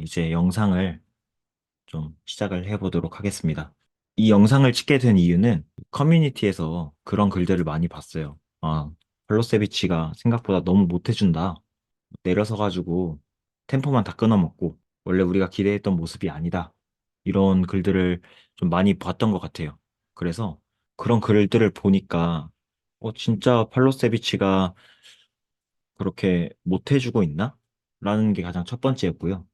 이제 영상을 좀 시작을 해보도록 하겠습니다. 이 영상을 찍게 된 이유는 커뮤니티에서 그런 글들을 많이 봤어요. 팔로세비치가 생각보다 너무 못해준다. 내려서가지고 템포만 다 끊어먹고 원래 우리가 기대했던 모습이 아니다. 이런 글들을 좀 많이 봤던 것 같아요. 그래서 그런 글들을 보니까 진짜 팔로세비치가 그렇게 못해주고 있나? 라는 게 가장 첫 번째였고요.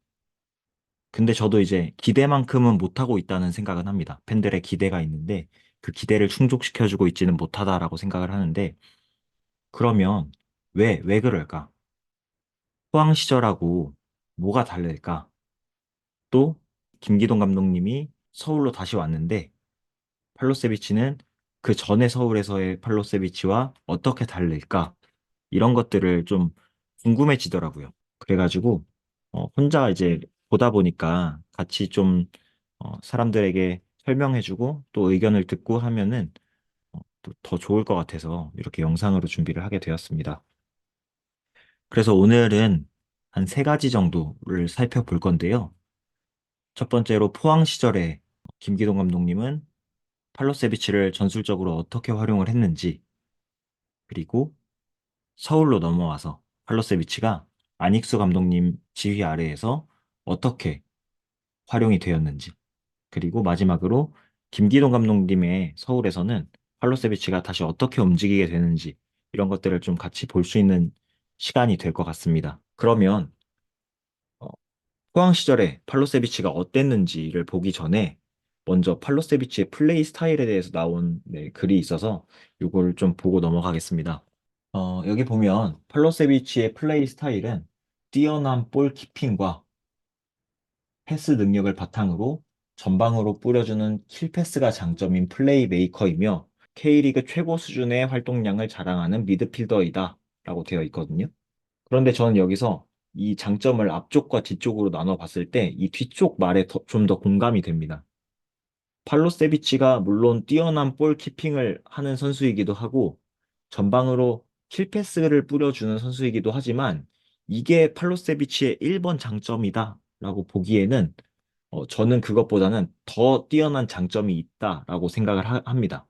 근데 저도 이제 기대만큼은 못하고 있다는 생각은 합니다. 팬들의 기대가 있는데 그 기대를 충족시켜주고 있지는 못하다라고 생각을 하는데 그러면 왜 그럴까? 포항 시절하고 뭐가 다를까? 또 김기동 감독님이 서울로 다시 왔는데 팔로세비치는 그 전에 서울에서의 팔로세비치와 어떻게 다를까? 이런 것들을 좀 궁금해지더라고요. 그래가지고 혼자 이제 보다 보니까 같이 좀 사람들에게 설명해주고 또 의견을 듣고 하면은 또 더 좋을 것 같아서 이렇게 영상으로 준비를 하게 되었습니다. 그래서 오늘은 한 세 가지 정도를 살펴볼 건데요. 첫 번째로 포항 시절에 김기동 감독님은 팔로세비치를 전술적으로 어떻게 활용을 했는지, 그리고 서울로 넘어와서 팔로세비치가 안익수 감독님 지휘 아래에서 어떻게 활용이 되었는지, 그리고 마지막으로 김기동 감독님의 서울에서는 팔로세비치가 다시 어떻게 움직이게 되는지 이런 것들을 좀 같이 볼 수 있는 시간이 될 것 같습니다. 그러면 어, 포항 시절에 팔로세비치가 어땠는지를 보기 전에 먼저 팔로세비치의 플레이 스타일에 대해서 나온 글이 있어서 이걸 좀 보고 넘어가겠습니다. 여기 보면 팔로세비치의 플레이 스타일은 뛰어난 볼 키핑과 패스 능력을 바탕으로 전방으로 뿌려주는 킬패스가 장점인 플레이메이커이며 K리그 최고 수준의 활동량을 자랑하는 미드필더이다 라고 되어 있거든요. 그런데 저는 여기서 이 장점을 앞쪽과 뒤쪽으로 나눠 봤을 때 이 뒤쪽 말에 좀 더 공감이 됩니다. 팔로세비치가 물론 뛰어난 볼 키핑을 하는 선수이기도 하고 전방으로 킬패스를 뿌려주는 선수이기도 하지만 이게 팔로세비치의 1번 장점이다 라고 보기에는 저는 그것보다는 더 뛰어난 장점이 있다라고 생각을 합니다.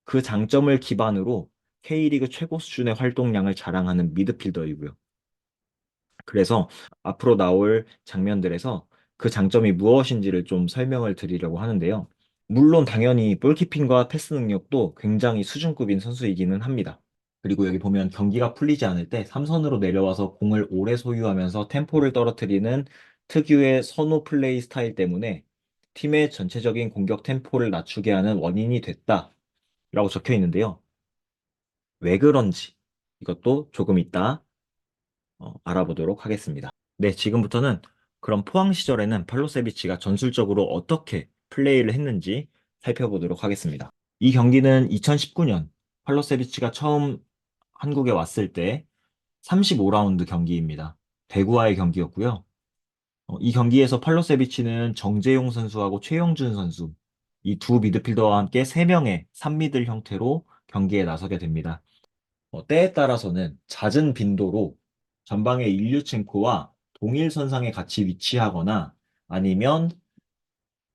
그 장점을 기반으로 K리그 최고 수준의 활동량을 자랑하는 미드필더이고요. 그래서 앞으로 나올 장면들에서 그 장점이 무엇인지를 좀 설명을 드리려고 하는데요. 물론 당연히 볼키핑과 패스 능력도 굉장히 수준급인 선수이기는 합니다. 그리고 여기 보면 경기가 풀리지 않을 때 삼선으로 내려와서 공을 오래 소유하면서 템포를 떨어뜨리는 특유의 선호 플레이 스타일 때문에 팀의 전체적인 공격 템포를 낮추게 하는 원인이 됐다라고 적혀 있는데요. 왜 그런지 이것도 조금 이따 알아보도록 하겠습니다. 네, 지금부터는 그럼 포항 시절에는 팔로세비치가 전술적으로 어떻게 플레이를 했는지 살펴보도록 하겠습니다. 이 경기는 2019년 팔로세비치가 처음 한국에 왔을 때 35라운드 경기입니다. 대구와의 경기였고요. 이 경기에서 팔로세비치는 정재용 선수하고 최영준 선수, 이 두 미드필더와 함께 3명의 3미들 형태로 경기에 나서게 됩니다. 때에 따라서는 잦은 빈도로 전방의 일류첸코와 동일 선상에 같이 위치하거나 아니면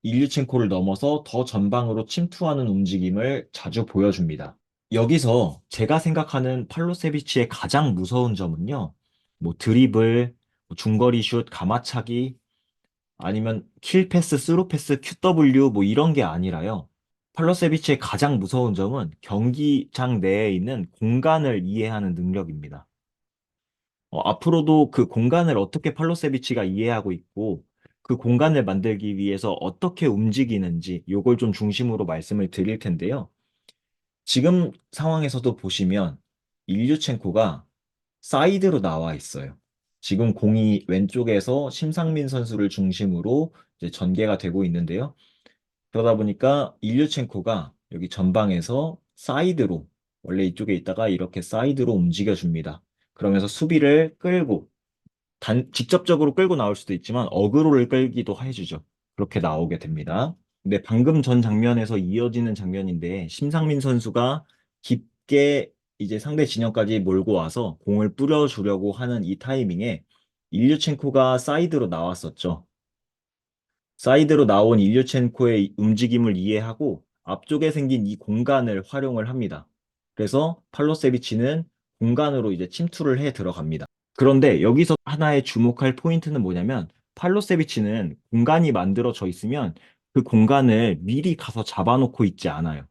일류첸코를 넘어서 더 전방으로 침투하는 움직임을 자주 보여줍니다. 여기서 제가 생각하는 팔로세비치의 가장 무서운 점은요, 뭐 드리블, 뭐 중거리 슛, 가마차기, 아니면 킬패스, 스루패스, QW 뭐 이런 게 아니라요. 팔로세비치의 가장 무서운 점은 경기장 내에 있는 공간을 이해하는 능력입니다. 앞으로도 그 공간을 어떻게 팔로세비치가 이해하고 있고 그 공간을 만들기 위해서 어떻게 움직이는지 요걸 좀 중심으로 말씀을 드릴 텐데요. 지금 상황에서도 보시면 일류첸코가 사이드로 나와 있어요. 지금 공이 왼쪽에서 심상민 선수를 중심으로 이제 전개가 되고 있는데요. 그러다 보니까 일류첸코가 여기 전방에서 사이드로 원래 이쪽에 있다가 이렇게 사이드로 움직여 줍니다. 그러면서 수비를 끌고 직접적으로 끌고 나올 수도 있지만 어그로를 끌기도 해주죠. 그렇게 나오게 됩니다. 근데 방금 전 장면에서 이어지는 장면인데 심상민 선수가 깊게 이제 상대 진영까지 몰고 와서 공을 뿌려주려고 하는 이 타이밍에 일류첸코가 사이드로 나왔었죠. 사이드로 나온 일류첸코의 움직임을 이해하고 앞쪽에 생긴 이 공간을 활용을 합니다. 그래서 팔로세비치는 공간으로 이제 침투를 해 들어갑니다. 그런데 여기서 하나의 주목할 포인트는 뭐냐면 팔로세비치는 공간이 만들어져 있으면 그 공간을 미리 가서 잡아놓고 있지 않아요.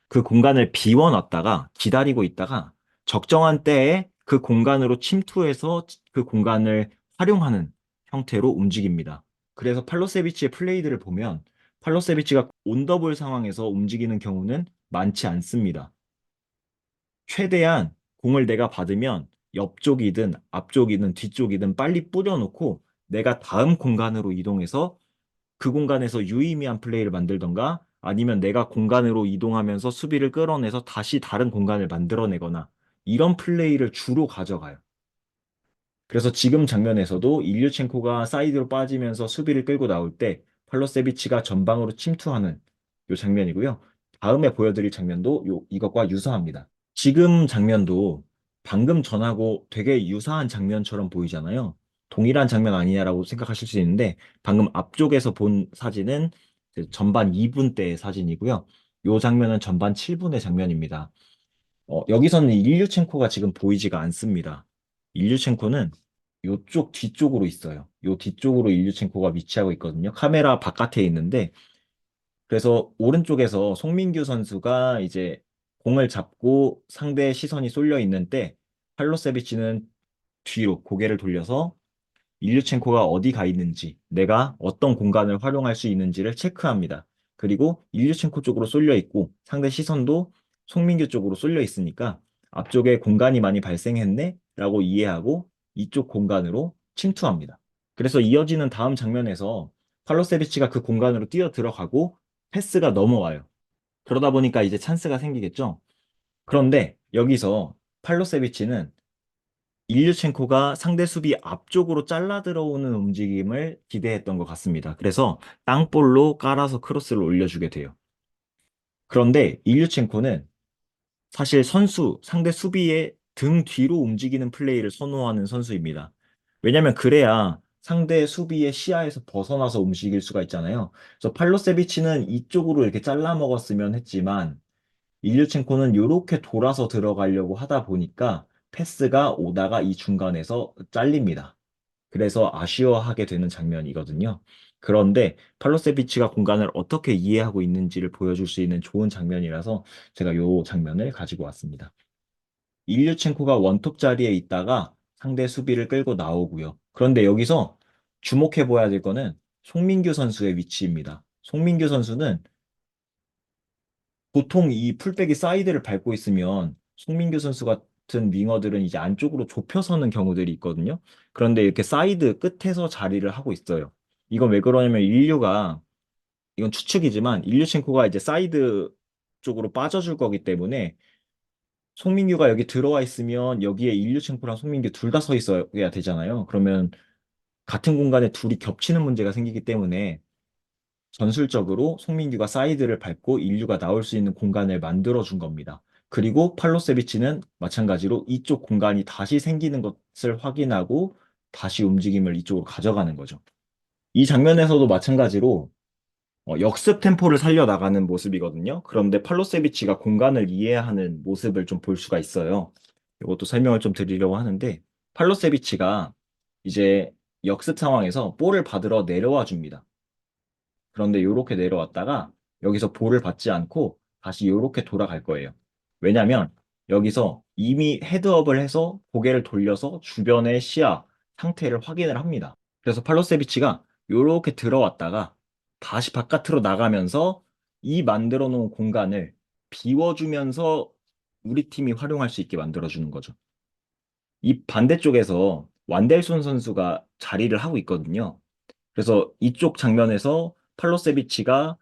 그 공간을 비워놨다가 기다리고 있다가 적정한 때에 그 공간으로 침투해서 그 공간을 활용하는 형태로 움직입니다. 그래서 팔로세비치의 플레이들을 보면 팔로세비치가 온더볼 상황에서 움직이는 경우는 많지 않습니다. 최대한 공을 내가 받으면 옆쪽이든 앞쪽이든 뒤쪽이든 빨리 뿌려놓고 내가 다음 공간으로 이동해서 그 공간에서 유의미한 플레이를 만들던가 아니면 내가 공간으로 이동하면서 수비를 끌어내서 다시 다른 공간을 만들어내거나 이런 플레이를 주로 가져가요. 그래서 지금 장면에서도 일류첸코가 사이드로 빠지면서 수비를 끌고 나올 때 팔로세비치가 전방으로 침투하는 이 장면이고요. 다음에 보여드릴 장면도 이것과 유사합니다. 지금 장면도 방금 전하고 되게 유사한 장면처럼 보이잖아요. 동일한 장면 아니냐라고 생각하실 수 있는데 방금 앞쪽에서 본 사진은 이제 전반 2분 때의 사진이고요. 이 장면은 전반 7분의 장면입니다. 여기서는 일류첸코가 지금 보이지가 않습니다. 일류첸코는 이쪽 뒤쪽으로 있어요. 이 뒤쪽으로 일류첸코가 위치하고 있거든요. 카메라 바깥에 있는데 그래서 오른쪽에서 송민규 선수가 이제 공을 잡고 상대의 시선이 쏠려 있는 때 팔로세비치는 뒤로 고개를 돌려서 일류첸코가 어디 가 있는지, 내가 어떤 공간을 활용할 수 있는지를 체크합니다. 그리고 일류첸코 쪽으로 쏠려 있고 상대 시선도 송민규 쪽으로 쏠려 있으니까 앞쪽에 공간이 많이 발생했네? 라고 이해하고 이쪽 공간으로 침투합니다. 그래서 이어지는 다음 장면에서 팔로세비치가 그 공간으로 뛰어 들어가고 패스가 넘어와요. 그러다 보니까 이제 찬스가 생기겠죠. 그런데 여기서 팔로세비치는 일류첸코가 상대 수비 앞쪽으로 잘라 들어오는 움직임을 기대했던 것 같습니다. 그래서 땅볼로 깔아서 크로스를 올려주게 돼요. 그런데 일류첸코는 사실 상대 수비의 등 뒤로 움직이는 플레이를 선호하는 선수입니다. 왜냐면 그래야 상대 수비의 시야에서 벗어나서 움직일 수가 있잖아요. 그래서 팔로세비치는 이쪽으로 이렇게 잘라 먹었으면 했지만 일류첸코는 이렇게 돌아서 들어가려고 하다 보니까 패스가 오다가 이 중간에서 잘립니다. 그래서 아쉬워하게 되는 장면이거든요. 그런데 팔로세비치가 공간을 어떻게 이해하고 있는지를 보여줄 수 있는 좋은 장면이라서 제가 이 장면을 가지고 왔습니다. 일류첸코가 원톱 자리에 있다가 상대 수비를 끌고 나오고요. 그런데 여기서 주목해 보아야 될 거는 송민규 선수의 위치입니다. 송민규 선수는 보통 이 풀백이 사이드를 밟고 있으면 송민규 선수 같은 윙어들은 이제 안쪽으로 좁혀서는 경우들이 있거든요. 그런데 이렇게 사이드 끝에서 자리를 하고 있어요. 이건 왜 그러냐면 이건 추측이지만 일류첸코가 이제 사이드 쪽으로 빠져줄 거기 때문에 송민규가 여기 들어와 있으면 여기에 일류첸코랑 송민규 둘 다 서 있어야 되잖아요. 그러면 같은 공간에 둘이 겹치는 문제가 생기기 때문에 전술적으로 송민규가 사이드를 밟고 인류가 나올 수 있는 공간을 만들어 준 겁니다. 그리고 팔로세비치는 마찬가지로 이쪽 공간이 다시 생기는 것을 확인하고 다시 움직임을 이쪽으로 가져가는 거죠. 이 장면에서도 마찬가지로 역습 템포를 살려나가는 모습이거든요. 그런데 팔로세비치가 공간을 이해하는 모습을 좀 볼 수가 있어요. 이것도 설명을 좀 드리려고 하는데 팔로세비치가 이제 역습 상황에서 볼을 받으러 내려와 줍니다. 그런데 요렇게 내려왔다가 여기서 볼을 받지 않고 다시 요렇게 돌아갈 거예요. 왜냐면 여기서 이미 헤드업을 해서 고개를 돌려서 주변의 시야 상태를 확인을 합니다. 그래서 팔로세비치가 요렇게 들어왔다가 다시 바깥으로 나가면서 이 만들어 놓은 공간을 비워주면서 우리 팀이 활용할 수 있게 만들어주는 거죠. 이 반대쪽에서 완델손 선수가 자리를 하고 있거든요. 그래서 이쪽 장면에서 팔로세비치가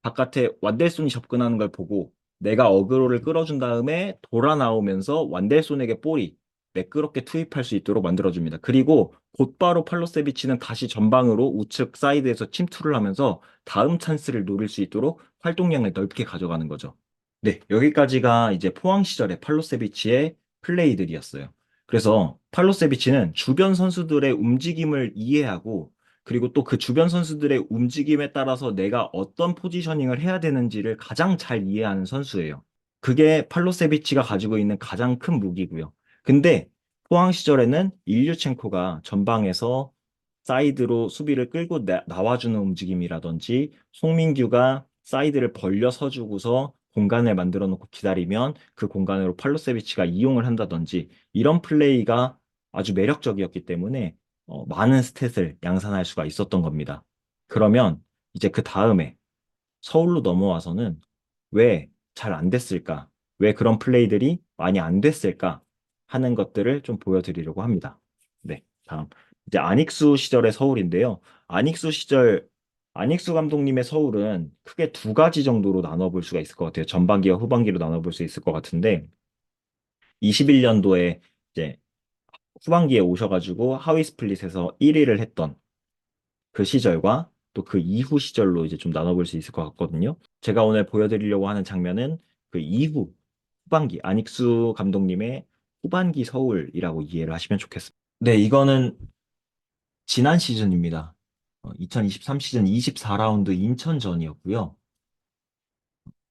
바깥에 완델손이 접근하는 걸 보고 내가 어그로를 끌어준 다음에 돌아 나오면서 완델손에게 볼이 매끄럽게 투입할 수 있도록 만들어줍니다. 그리고 곧바로 팔로세비치는 다시 전방으로 우측 사이드에서 침투를 하면서 다음 찬스를 노릴 수 있도록 활동량을 넓게 가져가는 거죠. 네, 여기까지가 이제 포항 시절의 팔로세비치의 플레이들이었어요. 그래서 팔로세비치는 주변 선수들의 움직임을 이해하고 그리고 또 그 주변 선수들의 움직임에 따라서 내가 어떤 포지셔닝을 해야 되는지를 가장 잘 이해하는 선수예요. 그게 팔로세비치가 가지고 있는 가장 큰 무기고요. 근데 포항 시절에는 일류첸코가 전방에서 사이드로 수비를 끌고 나와주는 움직임이라든지 송민규가 사이드를 벌려 서주고서 공간을 만들어 놓고 기다리면 그 공간으로 팔로세비치가 이용을 한다든지 이런 플레이가 아주 매력적이었기 때문에 많은 스탯을 양산할 수가 있었던 겁니다. 그러면 이제 그 다음에 서울로 넘어와서는 왜 잘 안 됐을까? 왜 그런 플레이들이 많이 안 됐을까? 하는 것들을 좀 보여드리려고 합니다. 네, 다음. 이제 안익수 시절의 서울인데요. 안익수 시절, 안익수 감독님의 서울은 크게 두 가지 정도로 나눠볼 수가 있을 것 같아요. 전반기와 후반기로 나눠볼 수 있을 것 같은데, 21년도에 이제 후반기에 오셔가지고 하위 스플릿에서 1위를 했던 그 시절과 또 그 이후 시절로 이제 좀 나눠볼 수 있을 것 같거든요. 제가 오늘 보여드리려고 하는 장면은 그 이후 후반기 안익수 감독님의 후반기 서울이라고 이해를 하시면 좋겠습니다. 네, 이거는 지난 시즌입니다. 2023 시즌 24라운드 인천전이었고요.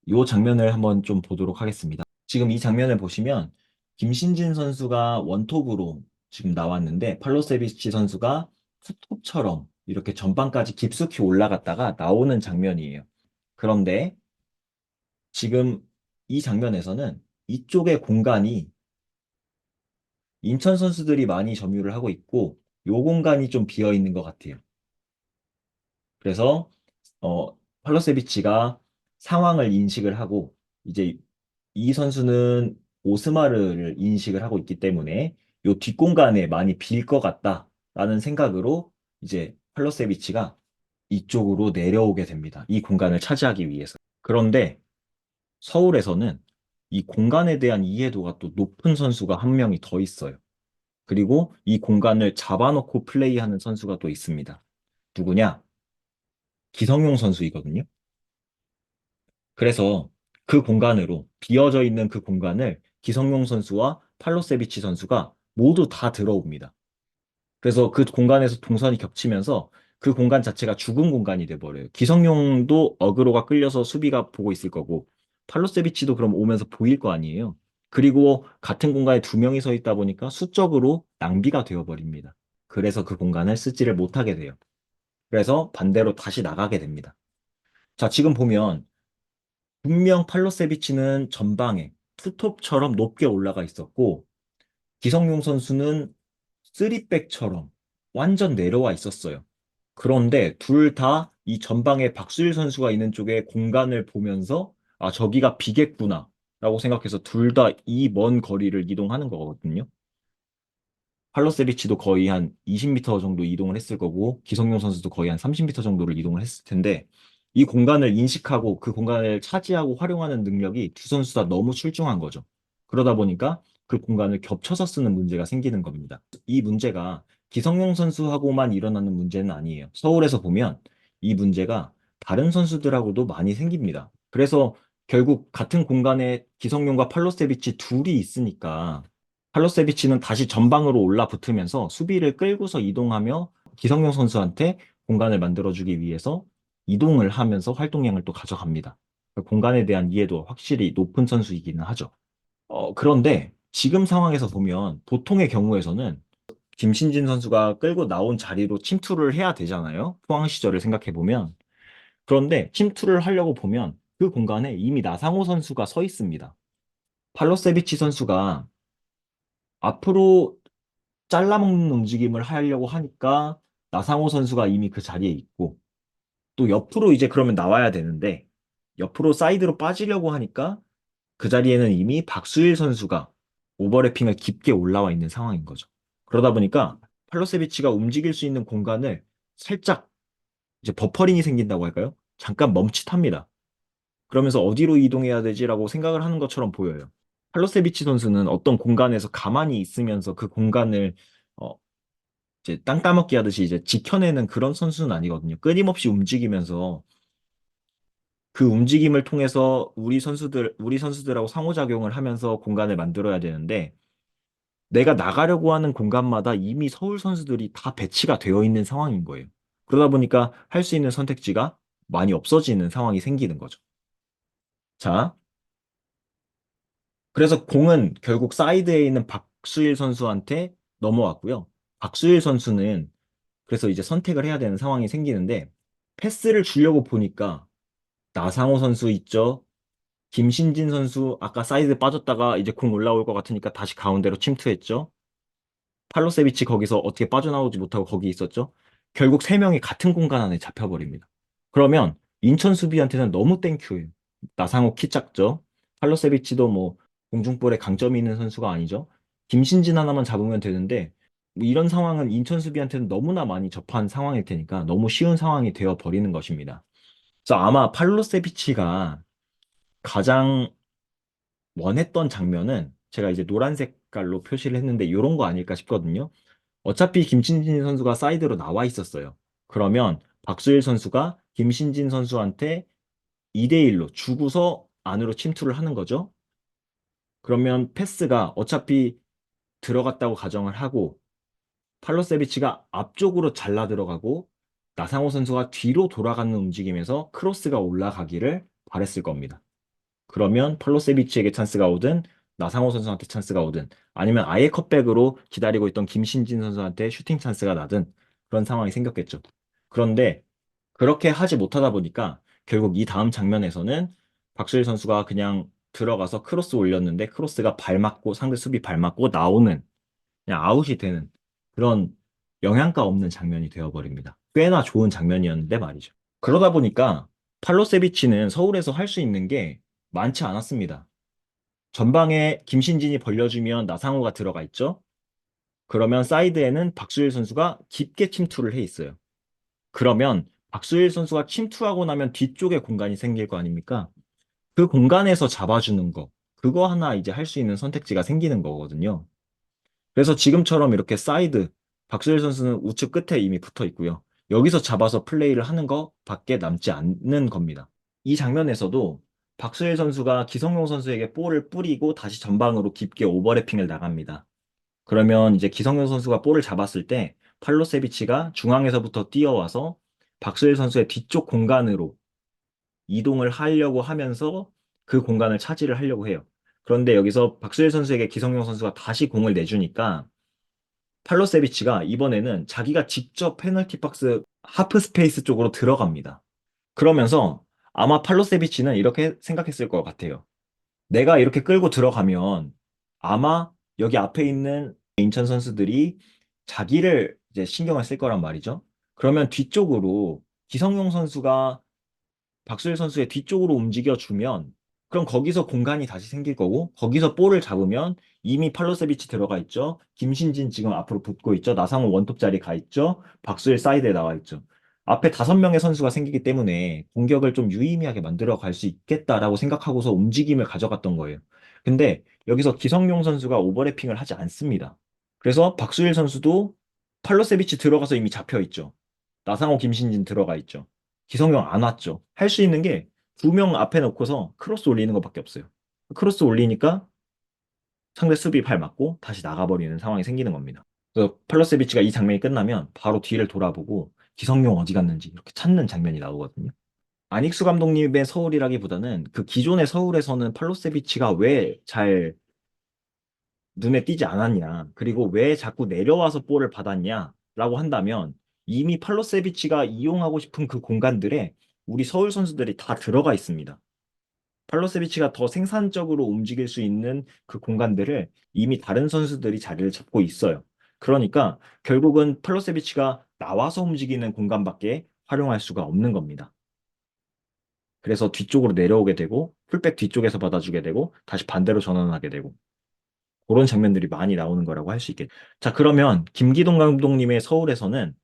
이 장면을 한번 좀 보도록 하겠습니다. 지금 이 장면을 보시면 김신진 선수가 원톱으로 지금 나왔는데 팔로세비치 선수가 투톱처럼 이렇게 전방까지 깊숙이 올라갔다가 나오는 장면이에요. 그런데 지금 이 장면에서는 이쪽의 공간이 인천 선수들이 많이 점유를 하고 있고 요 공간이 좀 비어 있는 것 같아요. 그래서 팔로세비치가 상황을 인식을 하고 이제 이 선수는 오스마르를 인식을 하고 있기 때문에 요 뒷공간에 많이 빌 것 같다라는 생각으로 이제 팔로세비치가 이쪽으로 내려오게 됩니다. 이 공간을 차지하기 위해서. 그런데 서울에서는 이 공간에 대한 이해도가 또 높은 선수가 한 명이 더 있어요. 그리고 이 공간을 잡아놓고 플레이하는 선수가 또 있습니다. 누구냐? 기성용 선수이거든요. 그래서 그 공간으로 비어져 있는 그 공간을 기성용 선수와 팔로세비치 선수가 모두 다 들어옵니다. 그래서 그 공간에서 동선이 겹치면서 그 공간 자체가 죽은 공간이 돼버려요. 기성용도 어그로가 끌려서 수비가 보고 있을 거고 팔로세비치도 그럼 오면서 보일 거 아니에요. 그리고 같은 공간에 두 명이 서 있다 보니까 수적으로 낭비가 되어버립니다. 그래서 그 공간을 쓰지를 못하게 돼요. 그래서 반대로 다시 나가게 됩니다. 자, 지금 보면 분명 팔로세비치는 전방에 투톱처럼 높게 올라가 있었고 기성용 선수는 쓰리백처럼 완전 내려와 있었어요. 그런데 둘 다 이 전방에 박수일 선수가 있는 쪽에 공간을 보면서 아, 저기가 비겠구나 라고 생각해서 둘 다 이 먼 거리를 이동하는 거거든요. 팔로세비치도 거의 한 20m 정도 이동을 했을 거고 기성용 선수도 거의 한 30m 정도를 이동을 했을 텐데 이 공간을 인식하고 그 공간을 차지하고 활용하는 능력이 두 선수 다 너무 출중한 거죠. 그러다 보니까 그 공간을 겹쳐서 쓰는 문제가 생기는 겁니다. 이 문제가 기성용 선수하고만 일어나는 문제는 아니에요. 서울에서 보면 이 문제가 다른 선수들하고도 많이 생깁니다. 그래서 결국 같은 공간에 기성용과 팔로세비치 둘이 있으니까 팔로세비치는 다시 전방으로 올라붙으면서 수비를 끌고서 이동하며 기성용 선수한테 공간을 만들어주기 위해서 이동을 하면서 활동량을 또 가져갑니다. 공간에 대한 이해도 확실히 높은 선수이기는 하죠. 그런데 지금 상황에서 보면 보통의 경우에서는 김신진 선수가 끌고 나온 자리로 침투를 해야 되잖아요. 포항 시절을 생각해 보면. 그런데 침투를 하려고 보면 그 공간에 이미 나상호 선수가 서 있습니다. 팔로세비치 선수가 앞으로 잘라먹는 움직임을 하려고 하니까 나상호 선수가 이미 그 자리에 있고 또 옆으로 이제 그러면 나와야 되는데 옆으로 사이드로 빠지려고 하니까 그 자리에는 이미 박수일 선수가 오버래핑을 깊게 올라와 있는 상황인 거죠. 그러다 보니까 팔로세비치가 움직일 수 있는 공간을 살짝 이제 버퍼링이 생긴다고 할까요? 잠깐 멈칫합니다. 그러면서 어디로 이동해야 되지라고 생각을 하는 것처럼 보여요. 팔로세비치 선수는 어떤 공간에서 가만히 있으면서 그 공간을 어, 이제 땅 따먹기 하듯이 이제 지켜내는 그런 선수는 아니거든요. 끊임없이 움직이면서 그 움직임을 통해서 우리 선수들하고 상호작용을 하면서 공간을 만들어야 되는데 내가 나가려고 하는 공간마다 이미 서울 선수들이 다 배치가 되어 있는 상황인 거예요. 그러다 보니까 할 수 있는 선택지가 많이 없어지는 상황이 생기는 거죠. 자, 그래서 공은 결국 사이드에 있는 박수일 선수한테 넘어왔고요. 박수일 선수는 그래서 이제 선택을 해야 되는 상황이 생기는데 패스를 주려고 보니까 나상호 선수 있죠? 김신진 선수 아까 사이드 빠졌다가 이제 공 올라올 것 같으니까 다시 가운데로 침투했죠? 팔로세비치 거기서 어떻게 빠져나오지 못하고 거기 있었죠? 결국 세 명이 같은 공간 안에 잡혀버립니다. 그러면 인천 수비한테는 너무 땡큐예요. 나상호 키 작죠? 팔로세비치도 뭐 공중볼에 강점이 있는 선수가 아니죠? 김신진 하나만 잡으면 되는데 뭐 이런 상황은 인천 수비한테는 너무나 많이 접한 상황일 테니까 너무 쉬운 상황이 되어 버리는 것입니다. 그래서 아마 팔로세비치가 가장 원했던 장면은 제가 이제 노란 색깔로 표시를 했는데 이런 거 아닐까 싶거든요. 어차피 김신진 선수가 사이드로 나와 있었어요. 그러면 박수일 선수가 김신진 선수한테 2대1로 주고서 안으로 침투를 하는 거죠. 그러면 패스가 어차피 들어갔다고 가정을 하고 팔로세비치가 앞쪽으로 잘라 들어가고 나상호 선수가 뒤로 돌아가는 움직임에서 크로스가 올라가기를 바랬을 겁니다. 그러면 팔로세비치에게 찬스가 오든 나상호 선수한테 찬스가 오든 아니면 아예 컷백으로 기다리고 있던 김신진 선수한테 슈팅 찬스가 나든 그런 상황이 생겼겠죠. 그런데 그렇게 하지 못하다 보니까 결국 이 다음 장면에서는 박수일 선수가 그냥 들어가서 크로스 올렸는데 크로스가 발 맞고 상대 수비 발 맞고 나오는 그냥 아웃이 되는 그런 영향가 없는 장면이 되어버립니다. 꽤나 좋은 장면이었는데 말이죠. 그러다 보니까 팔로세비치는 서울에서 할 수 있는 게 많지 않았습니다. 전방에 김신진이 벌려주면 나상호가 들어가 있죠? 그러면 사이드에는 박수일 선수가 깊게 침투를 해 있어요. 그러면 박수일 선수가 침투하고 나면 뒤쪽에 공간이 생길 거 아닙니까? 그 공간에서 잡아주는 거, 그거 하나 이제 할 수 있는 선택지가 생기는 거거든요. 그래서 지금처럼 이렇게 사이드, 박수일 선수는 우측 끝에 이미 붙어 있고요. 여기서 잡아서 플레이를 하는 것밖에 남지 않는 겁니다. 이 장면에서도 박수일 선수가 기성용 선수에게 볼을 뿌리고 다시 전방으로 깊게 오버래핑을 나갑니다. 그러면 이제 기성용 선수가 볼을 잡았을 때 팔로세비치가 중앙에서부터 뛰어와서 박수일 선수의 뒤쪽 공간으로 이동을 하려고 하면서 그 공간을 차지를 하려고 해요. 그런데 여기서 박수일 선수에게 기성용 선수가 다시 공을 내주니까 팔로세비치가 이번에는 자기가 직접 페널티 박스 하프 스페이스 쪽으로 들어갑니다. 그러면서 아마 팔로세비치는 이렇게 생각했을 것 같아요. 내가 이렇게 끌고 들어가면 아마 여기 앞에 있는 인천 선수들이 자기를 이제 신경을 쓸 거란 말이죠. 그러면 뒤쪽으로 기성용 선수가 박수일 선수의 뒤쪽으로 움직여주면 그럼 거기서 공간이 다시 생길 거고 거기서 볼을 잡으면 이미 팔로세비치 들어가 있죠. 김신진 지금 앞으로 붙고 있죠. 나상호 원톱 자리 가 있죠. 박수일 사이드에 나와 있죠. 앞에 5명의 선수가 생기기 때문에 공격을 좀 유의미하게 만들어 갈 수 있겠다라고 생각하고서 움직임을 가져갔던 거예요. 근데 여기서 기성용 선수가 오버래핑을 하지 않습니다. 그래서 박수일 선수도 팔로세비치 들어가서 이미 잡혀 있죠. 나상호 김신진 들어가 있죠. 기성용 안 왔죠. 할 수 있는 게 2명 앞에 놓고서 크로스 올리는 것밖에 없어요. 크로스 올리니까 상대 수비 발 맞고 다시 나가버리는 상황이 생기는 겁니다. 그래서 팔로세비치가 이 장면이 끝나면 바로 뒤를 돌아보고 기성용 어디 갔는지 이렇게 찾는 장면이 나오거든요. 안익수 감독님의 서울이라기보다는 그 기존의 서울에서는 팔로세비치가 왜 잘 눈에 띄지 않았냐, 그리고 왜 자꾸 내려와서 볼을 받았냐라고 한다면 이미 팔로세비치가 이용하고 싶은 그 공간들에 우리 서울 선수들이 다 들어가 있습니다. 팔로세비치가 더 생산적으로 움직일 수 있는 그 공간들을 이미 다른 선수들이 자리를 잡고 있어요. 그러니까 결국은 팔로세비치가 나와서 움직이는 공간밖에 활용할 수가 없는 겁니다. 그래서 뒤쪽으로 내려오게 되고 풀백 뒤쪽에서 받아주게 되고 다시 반대로 전환하게 되고 그런 장면들이 많이 나오는 거라고 할 수 있겠죠. 자, 그러면 김기동 감독님의 서울에서는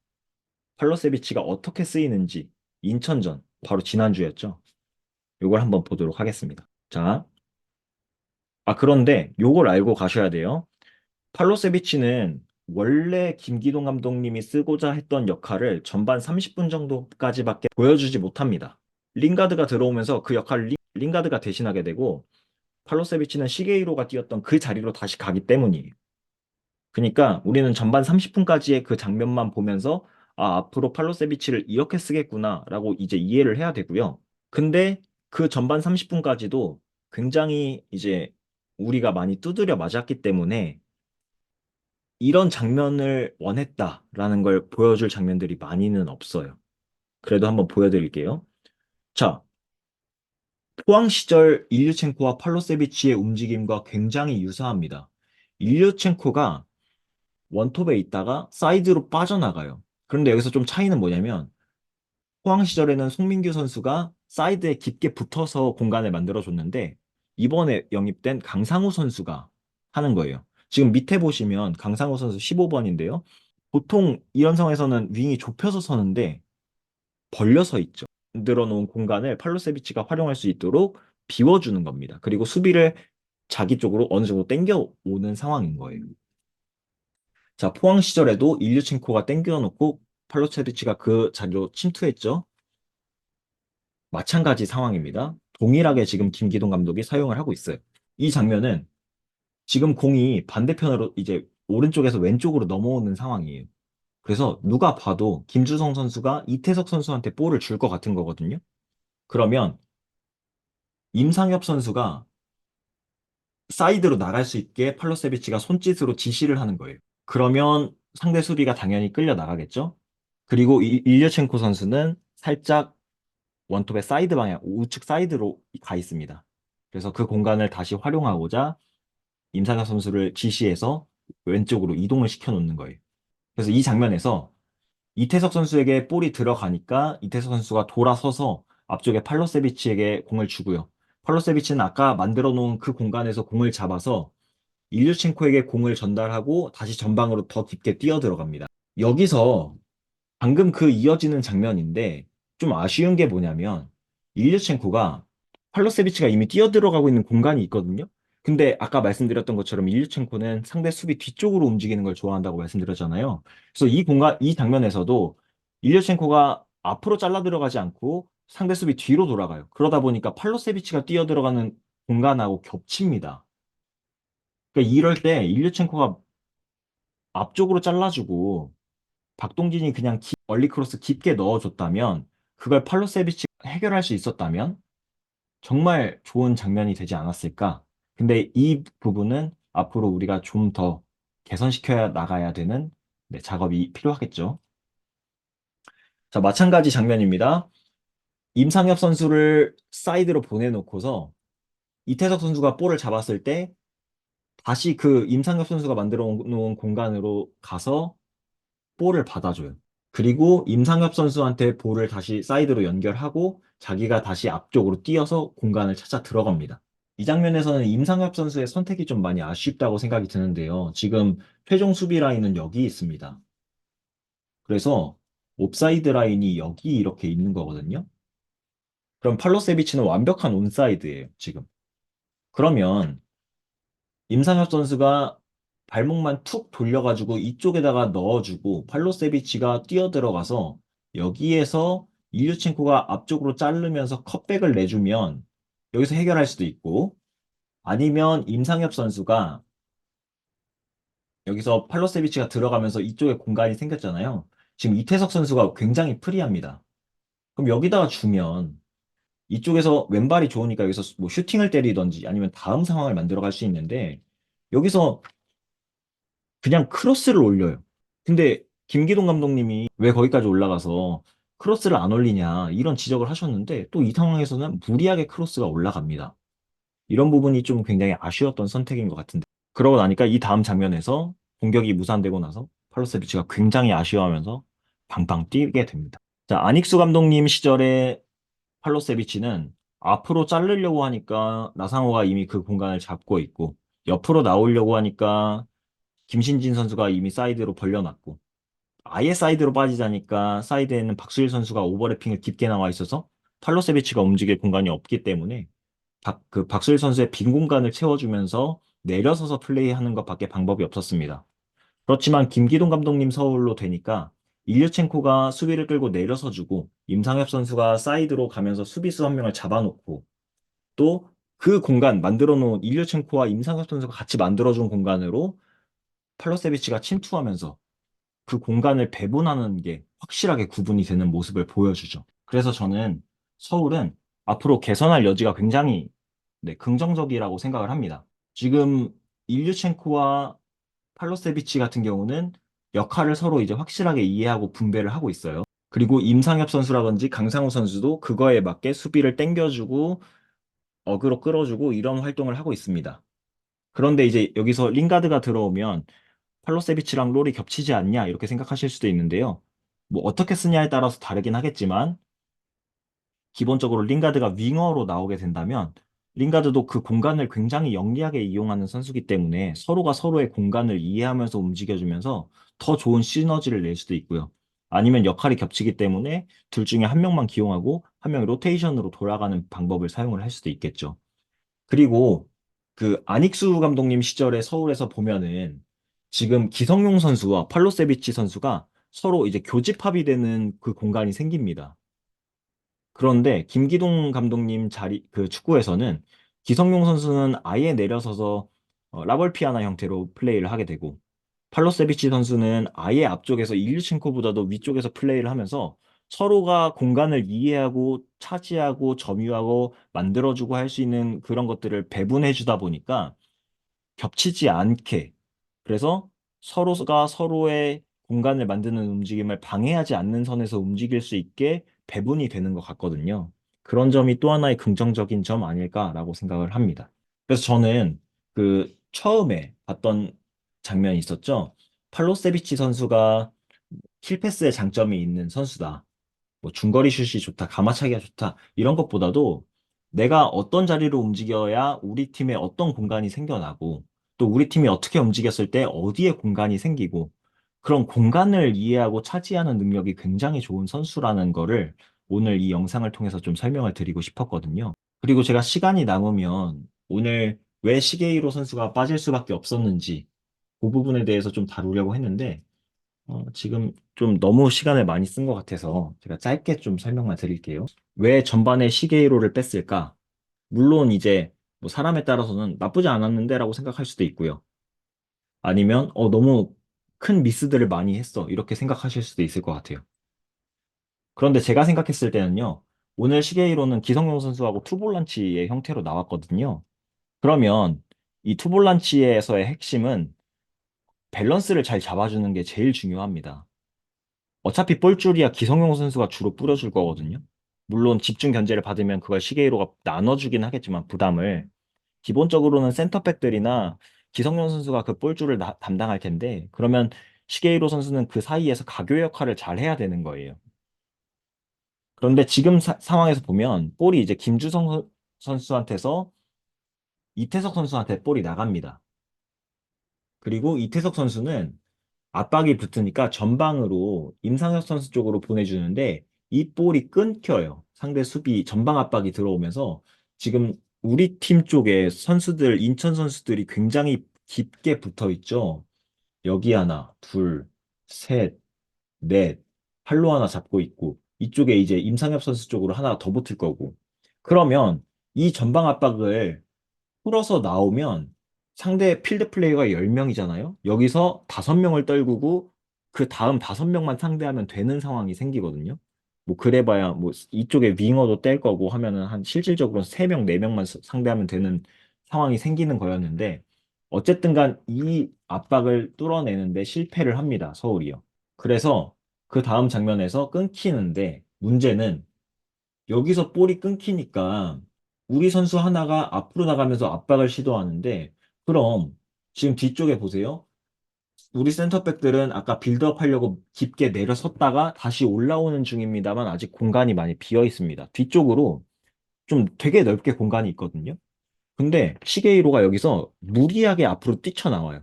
팔로세비치가 어떻게 쓰이는지 인천전 바로 지난주였죠. 요걸 한번 보도록 하겠습니다. 자, 그런데 요걸 알고 가셔야 돼요. 팔로세비치는 원래 김기동 감독님이 쓰고자 했던 역할을 전반 30분 정도까지밖에 보여주지 못합니다. 링가드가 들어오면서 그 역할을 링가드가 대신하게 되고 팔로세비치는 시게이로가 뛰었던 그 자리로 다시 가기 때문이에요. 그러니까 우리는 전반 30분까지의 그 장면만 보면서 아, 앞으로 팔로세비치를 이렇게 쓰겠구나라고 이제 이해를 해야 되고요. 근데 그 전반 30분까지도 굉장히 이제 우리가 많이 두드려 맞았기 때문에 이런 장면을 원했다라는 걸 보여줄 장면들이 많이는 없어요. 그래도 한번 보여드릴게요. 자, 포항 시절 일류첸코와 팔로세비치의 움직임과 굉장히 유사합니다. 일류첸코가 원톱에 있다가 사이드로 빠져나가요. 그런데 여기서 좀 차이는 뭐냐면 포항 시절에는 송민규 선수가 사이드에 깊게 붙어서 공간을 만들어줬는데 이번에 영입된 강상우 선수가 하는 거예요. 지금 밑에 보시면 강상우 선수 15번인데요. 보통 이런 상황에서는 윙이 좁혀서 서는데 벌려서 있죠. 만들어 놓은 공간을 팔로세비치가 활용할 수 있도록 비워주는 겁니다. 그리고 수비를 자기 쪽으로 어느 정도 땡겨 오는 상황인 거예요. 자, 포항 시절에도 일류첸코가 땡겨 놓고 팔로세비치가 그 자리로 침투했죠. 마찬가지 상황입니다. 동일하게 지금 김기동 감독이 사용을 하고 있어요. 이 장면은 지금 공이 반대편으로 이제 오른쪽에서 왼쪽으로 넘어오는 상황이에요. 그래서 누가 봐도 김주성 선수가 이태석 선수한테 볼을 줄 것 같은 거거든요. 그러면 임상엽 선수가 사이드로 나갈 수 있게 팔로세비치가 손짓으로 지시를 하는 거예요. 그러면 상대 수비가 당연히 끌려 나가겠죠. 그리고 일려첸코 선수는 살짝 원톱의 사이드 방향, 우측 사이드로 가 있습니다. 그래서 그 공간을 다시 활용하고자 임상엽 선수를 지시해서 왼쪽으로 이동을 시켜 놓는 거예요. 그래서 이 장면에서 이태석 선수에게 볼이 들어가니까 이태석 선수가 돌아서서 앞쪽에 팔로세비치에게 공을 주고요. 팔로세비치는 아까 만들어 놓은 그 공간에서 공을 잡아서 일류첸코에게 공을 전달하고 다시 전방으로 더 깊게 뛰어 들어갑니다. 여기서 방금 그 이어지는 장면인데 좀 아쉬운 게 뭐냐면 일류첸코가 팔로세비치가 이미 뛰어들어가고 있는 공간이 있거든요. 근데 아까 말씀드렸던 것처럼 일류첸코는 상대 수비 뒤쪽으로 움직이는 걸 좋아한다고 말씀드렸잖아요. 그래서 이 공간, 이 장면에서도 일류첸코가 앞으로 잘라 들어가지 않고 상대 수비 뒤로 돌아가요. 그러다 보니까 팔로세비치가 뛰어들어가는 공간하고 겹칩니다. 그러니까 이럴 때 일류첸코가 앞쪽으로 잘라주고 박동진이 그냥 얼리 크로스 깊게 넣어줬다면 그걸 팔로세비치 해결할 수 있었다면 정말 좋은 장면이 되지 않았을까? 근데 이 부분은 앞으로 우리가 좀 더 개선시켜야 나가야 되는 네, 작업이 필요하겠죠. 자, 마찬가지 장면입니다. 임상엽 선수를 사이드로 보내놓고서 이태석 선수가 볼을 잡았을 때 다시 그 임상엽 선수가 만들어 놓은 공간으로 가서 볼을 받아줘요. 그리고 임상엽 선수한테 볼을 다시 사이드로 연결하고 자기가 다시 앞쪽으로 뛰어서 공간을 찾아 들어갑니다. 이 장면에서는 임상엽 선수의 선택이 좀 많이 아쉽다고 생각이 드는데요. 지금 최종 수비 라인은 여기 있습니다. 그래서 옵사이드 라인이 여기 이렇게 있는 거거든요. 그럼 팔로세비치는 완벽한 온사이드예요, 지금. 그러면 임상혁 선수가 발목만 툭 돌려가지고 이쪽에다가 넣어주고 팔로세비치가 뛰어들어가서 여기에서 일류첸코가 앞쪽으로 자르면서 컷백을 내주면 여기서 해결할 수도 있고 아니면 임상혁 선수가 여기서 팔로세비치가 들어가면서 이쪽에 공간이 생겼잖아요. 지금 이태석 선수가 굉장히 프리합니다. 그럼 여기다가 주면 이쪽에서 왼발이 좋으니까 여기서 뭐 슈팅을 때리던지 아니면 다음 상황을 만들어 갈 수 있는데 여기서 그냥 크로스를 올려요. 근데 김기동 감독님이 왜 거기까지 올라가서 크로스를 안 올리냐 이런 지적을 하셨는데 또 이 상황에서는 무리하게 크로스가 올라갑니다. 이런 부분이 좀 굉장히 아쉬웠던 선택인 것 같은데 그러고 나니까 이 다음 장면에서 공격이 무산되고 나서 팔로세비치가 굉장히 아쉬워하면서 방방 뛰게 됩니다. 자, 아닉수 감독님 시절에 팔로세비치는 앞으로 자르려고 하니까 나상호가 이미 그 공간을 잡고 있고 옆으로 나오려고 하니까 김신진 선수가 이미 사이드로 벌려놨고 아예 사이드로 빠지자니까 사이드에는 박수일 선수가 오버래핑을 깊게 나와 있어서 팔로세비치가 움직일 공간이 없기 때문에 그 박수일 선수의 빈 공간을 채워주면서 내려서서 플레이하는 것밖에 방법이 없었습니다. 그렇지만 김기동 감독님 서울로 되니까 일류첸코가 수비를 끌고 내려서 주고 임상엽 선수가 사이드로 가면서 수비수 한 명을 잡아놓고 또 그 공간 만들어 놓은 일류첸코와 임상엽 선수가 같이 만들어준 공간으로 팔로세비치가 침투하면서 그 공간을 배분하는 게 확실하게 구분이 되는 모습을 보여주죠. 그래서 저는 서울은 앞으로 개선할 여지가 굉장히 네, 긍정적이라고 생각을 합니다. 지금 일류첸코와 팔로세비치 같은 경우는 역할을 서로 이제 확실하게 이해하고 분배를 하고 있어요. 그리고 임상엽 선수라든지 강상우 선수도 그거에 맞게 수비를 땡겨주고 어그로 끌어주고 이런 활동을 하고 있습니다. 그런데 이제 여기서 링가드가 들어오면 팔로세비치랑 롤이 겹치지 않냐 이렇게 생각하실 수도 있는데요. 뭐 어떻게 쓰냐에 따라서 다르긴 하겠지만 기본적으로 링가드가 윙어로 나오게 된다면 링가드도 그 공간을 굉장히 영리하게 이용하는 선수기 때문에 서로가 서로의 공간을 이해하면서 움직여주면서 더 좋은 시너지를 낼 수도 있고요. 아니면 역할이 겹치기 때문에 둘 중에 한 명만 기용하고 한 명이 로테이션으로 돌아가는 방법을 사용을 할 수도 있겠죠. 그리고 그 안익수 감독님 시절에 서울에서 보면은 지금 기성용 선수와 팔로세비치 선수가 서로 이제 교집합이 되는 그 공간이 생깁니다. 그런데 김기동 감독님 자리 그 축구에서는 기성용 선수는 아예 내려서서 라벌피아나 형태로 플레이를 하게 되고 팔로세비치 선수는 아예 앞쪽에서 일류첸코보다도 위쪽에서 플레이를 하면서 서로가 공간을 이해하고 차지하고 점유하고 만들어주고 할 수 있는 그런 것들을 배분해 주다 보니까 겹치지 않게 그래서 서로가 서로의 공간을 만드는 움직임을 방해하지 않는 선에서 움직일 수 있게 배분이 되는 것 같거든요. 그런 점이 또 하나의 긍정적인 점 아닐까라고 생각을 합니다. 그래서 저는 그 처음에 봤던 장면이 있었죠. 팔로세비치 선수가 킬패스의 장점이 있는 선수다. 뭐 중거리 슛이 좋다, 가마차기가 좋다, 이런 것보다도 내가 어떤 자리로 움직여야 우리 팀에 어떤 공간이 생겨나고 또 우리 팀이 어떻게 움직였을 때 어디에 공간이 생기고 그런 공간을 이해하고 차지하는 능력이 굉장히 좋은 선수라는 거를 오늘 이 영상을 통해서 좀 설명을 드리고 싶었거든요. 그리고 제가 시간이 남으면 오늘 왜 시게이로 선수가 빠질 수밖에 없었는지 그 부분에 대해서 좀 다루려고 했는데 지금 좀 너무 시간을 많이 쓴 것 같아서 제가 짧게 좀 설명만 드릴게요. 왜 전반에 시게이로를 뺐을까? 물론 이제 뭐 사람에 따라서는 나쁘지 않았는데라고 생각할 수도 있고요. 아니면 너무 큰 미스들을 많이 했어. 이렇게 생각하실 수도 있을 것 같아요. 그런데 제가 생각했을 때는요. 오늘 시게이로는 기성용 선수하고 투볼란치의 형태로 나왔거든요. 그러면 이 투볼란치에서의 핵심은 밸런스를 잘 잡아주는 게 제일 중요합니다. 어차피 볼줄이야 기성용 선수가 주로 뿌려줄 거거든요. 물론 집중 견제를 받으면 그걸 시게이로가 나눠주긴 하겠지만 부담을 기본적으로는 센터백들이나 기성용 선수가 그 볼줄을 담당할 텐데 그러면 시게이로 선수는 그 사이에서 가교 역할을 잘 해야 되는 거예요. 그런데 지금 상황에서 보면 볼이 이제 김주성 선수한테서 이태석 선수한테 볼이 나갑니다. 그리고 이태석 선수는 압박이 붙으니까 전방으로 임상혁 선수 쪽으로 보내주는데 이 볼이 끊겨요. 상대 수비 전방 압박이 들어오면서 지금 우리 팀 쪽에 선수들, 인천 선수들이 굉장히 깊게 붙어 있죠. 여기 하나, 둘, 셋, 넷, 팔로 하나 잡고 있고 이쪽에 이제 임상혁 선수 쪽으로 하나 더 붙을 거고 그러면 이 전방 압박을 풀어서 나오면 상대 필드 플레이어가 10명이잖아요. 여기서 5명을 떨구고 그 다음 5명만 상대하면 되는 상황이 생기거든요. 뭐 그래봐야 뭐 이쪽에 윙어도 뗄 거고 하면은 한 실질적으로 3명, 4명만 상대하면 되는 상황이 생기는 거였는데 어쨌든 간 이 압박을 뚫어내는데 실패를 합니다. 서울이요. 그래서 그 다음 장면에서 끊기는데 문제는 여기서 볼이 끊기니까 우리 선수 하나가 앞으로 나가면서 압박을 시도하는데 그럼 지금 뒤쪽에 보세요. 우리 센터백들은 아까 빌드업 하려고 깊게 내려섰다가 다시 올라오는 중입니다만 아직 공간이 많이 비어 있습니다. 뒤쪽으로 좀 되게 넓게 공간이 있거든요. 근데 시게이로가 여기서 무리하게 앞으로 뛰쳐나와요.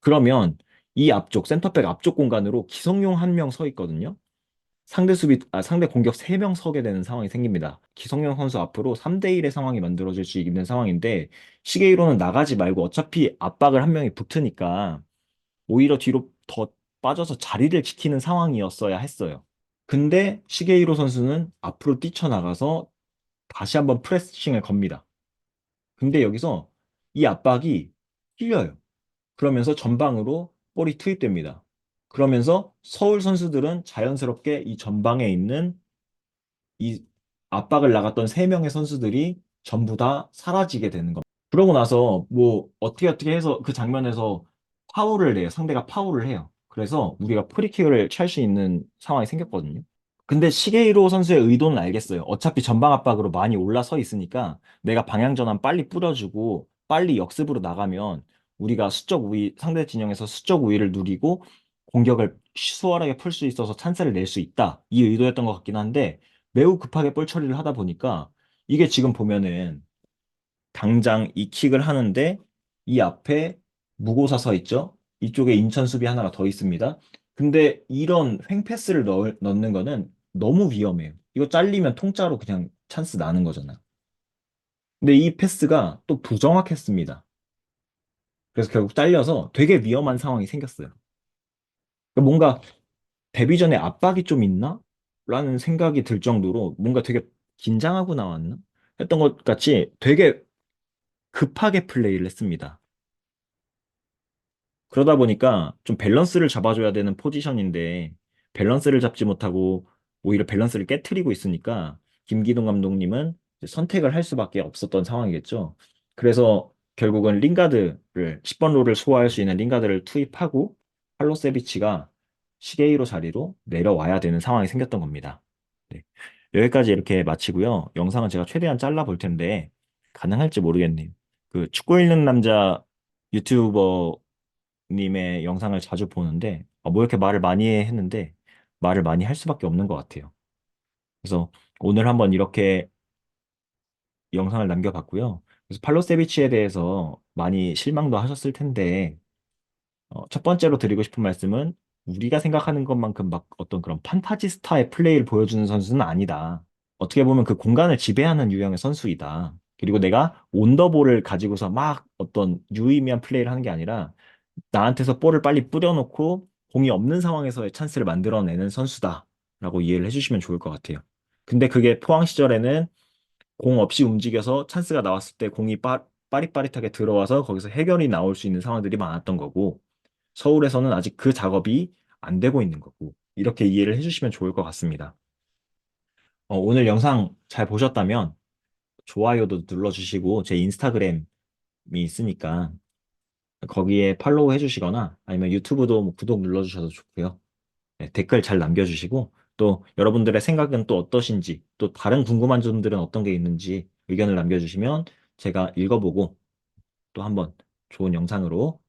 그러면 이 앞쪽, 센터백 앞쪽 공간으로 기성용 한 명 서 있거든요. 상대 공격 3명 서게 되는 상황이 생깁니다. 기성용 선수 앞으로 3대1의 상황이 만들어질 수 있는 상황인데, 시게이로는 나가지 말고 어차피 압박을 한 명이 붙으니까, 오히려 뒤로 더 빠져서 자리를 지키는 상황이었어야 했어요. 근데 시게이로 선수는 앞으로 뛰쳐나가서 다시 한번 프레싱을 겁니다. 근데 여기서 이 압박이 힐려요. 그러면서 전방으로 볼이 투입됩니다. 그러면서 서울 선수들은 자연스럽게 이 전방에 있는 이 압박을 나갔던 세 명의 선수들이 전부 다 사라지게 되는 겁니다. 그러고 나서 뭐 어떻게 해서 그 장면에서 파울을 내요. 상대가 파울을 해요. 그래서 우리가 프리킥을 찰 수 있는 상황이 생겼거든요. 근데 시게이로 선수의 의도는 알겠어요. 어차피 전방 압박으로 많이 올라서 있으니까 내가 방향 전환 빨리 뿌려주고 빨리 역습으로 나가면 우리가 수적 우위, 상대 진영에서 수적 우위를 누리고 공격을 수월하게 풀 수 있어서 찬스를 낼 수 있다. 이 의도였던 것 같긴 한데 매우 급하게 볼 처리를 하다 보니까 이게 지금 보면은 당장 이 킥을 하는데 이 앞에 무고사 서 있죠? 이쪽에 인천 수비 하나가 더 있습니다. 근데 이런 횡패스를 넣는 거는 너무 위험해요. 이거 잘리면 통짜로 그냥 찬스 나는 거잖아. 근데 이 패스가 또 부정확했습니다. 그래서 결국 잘려서 되게 위험한 상황이 생겼어요. 그러니까 뭔가 데뷔 전에 압박이 좀 있나? 라는 생각이 들 정도로 뭔가 되게 긴장하고 나왔나? 했던 것 같이 되게 급하게 플레이를 했습니다. 그러다 보니까 좀 밸런스를 잡아줘야 되는 포지션인데 밸런스를 잡지 못하고 오히려 밸런스를 깨트리고 있으니까 김기동 감독님은 이제 선택을 할 수밖에 없었던 상황이겠죠. 그래서 결국은 링가드를 10번 롤을 소화할 수 있는 링가드를 투입하고 팔로세비치가 시게이로 자리로 내려와야 되는 상황이 생겼던 겁니다. 네. 여기까지 이렇게 마치고요. 영상은 제가 최대한 잘라 볼 텐데 가능할지 모르겠네요. 그 축구 읽는 남자 유튜버 님의 영상을 자주 보는데 뭐 이렇게 말을 많이 했는데 말을 많이 할 수밖에 없는 것 같아요. 그래서 오늘 한번 이렇게 영상을 남겨봤고요. 그래서 팔로세비치에 대해서 많이 실망도 하셨을 텐데 첫 번째로 드리고 싶은 말씀은 우리가 생각하는 것만큼 막 어떤 그런 판타지스타의 플레이를 보여주는 선수는 아니다. 어떻게 보면 그 공간을 지배하는 유형의 선수이다. 그리고 내가 온더볼을 가지고서 막 어떤 유의미한 플레이를 하는 게 아니라 나한테서 볼을 빨리 뿌려놓고 공이 없는 상황에서의 찬스를 만들어내는 선수다라고 이해를 해주시면 좋을 것 같아요. 근데 그게 포항 시절에는 공 없이 움직여서 찬스가 나왔을 때 공이 빠릿빠릿하게 들어와서 거기서 해결이 나올 수 있는 상황들이 많았던 거고 서울에서는 아직 그 작업이 안 되고 있는 거고 이렇게 이해를 해주시면 좋을 것 같습니다. 오늘 영상 잘 보셨다면 좋아요도 눌러주시고 제 인스타그램이 있으니까 거기에 팔로우 해주시거나 아니면 유튜브도 뭐 구독 눌러주셔도 좋고요. 네, 댓글 잘 남겨주시고 또 여러분들의 생각은 또 어떠신지 또 다른 궁금한 점들은 어떤 게 있는지 의견을 남겨주시면 제가 읽어보고 또 한번 좋은 영상으로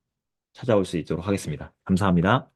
찾아올 수 있도록 하겠습니다. 감사합니다.